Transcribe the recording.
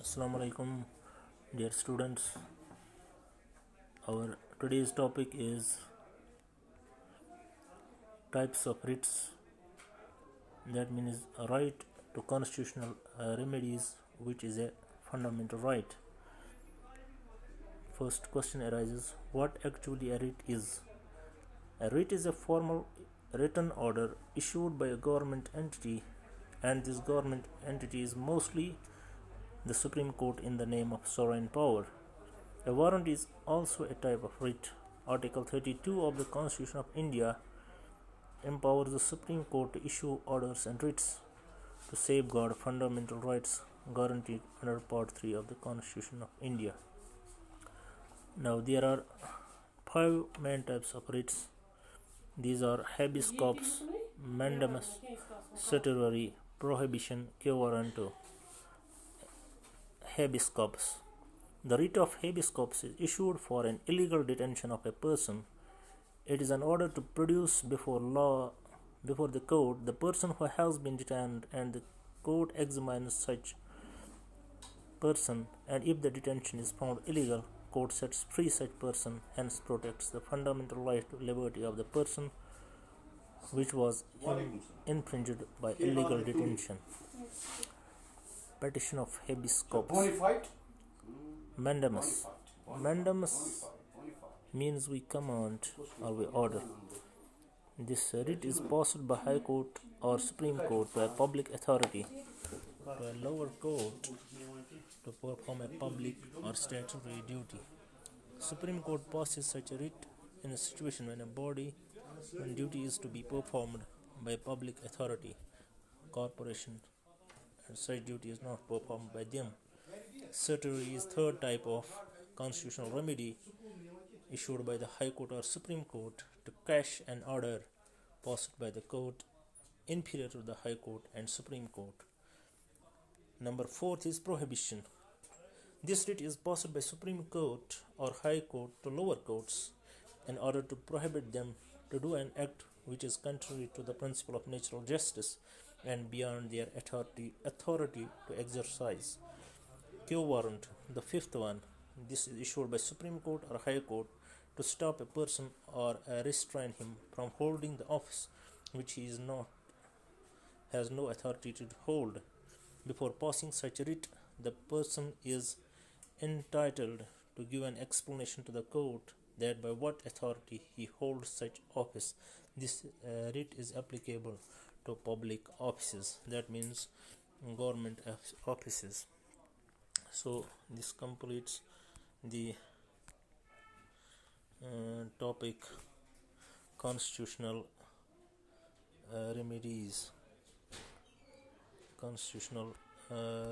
Assalamu alaikum, dear students. Our today's topic is types of writs. That means a right to constitutional remedies, which is a fundamental right. First question arises: what actually a writ is? A writ is a formal written order issued by a government entity, and this government entity is mostly the Supreme Court in the name of sovereign power. A warrant is also a type of writ. Article 32 of the Constitution of India empowers the Supreme Court to issue orders and writs to safeguard fundamental rights guaranteed under Part 3 of the Constitution of India. Now, there are 5 main types of writs. These are habeas corpus, mandamus, certiorari, prohibition, quo warranto. Habeas corpus. The writ of habeas corpus is issued for an illegal detention of a person. It is an order to produce before the court the person who has been detained, and the court examines such person, and if the detention is found illegal, court sets free such person, hence protects the fundamental right to liberty of the person which was infringed by illegal detention. Petition of habeas corpus. Mandamus. Mandamus means we command or we order. This writ is passed by High Court or Supreme Court to a public authority, to a lower court to perform a public or statutory duty. Supreme Court passes such a writ in a situation when duty is to be performed by a public authority, corporation, and such duty is not performed by them. Certiorari is third type of constitutional remedy issued by the High Court or Supreme Court to quash an order passed by the court inferior to the High Court and Supreme Court. Number 4 is prohibition. This writ is passed by Supreme Court or High Court to lower courts in order to prohibit them to do an act which is contrary to the principle of natural justice and beyond their authority to exercise. Quo warranto, the fifth one. This is issued by Supreme Court or High Court to stop a person or restrain him from holding the office which he has no authority to hold. Before passing such a writ, the person is entitled to give an explanation to the court that by what authority he holds such office. This writ is applicable to public offices, that means government offices. So this completes the topic constitutional remedies, constitutional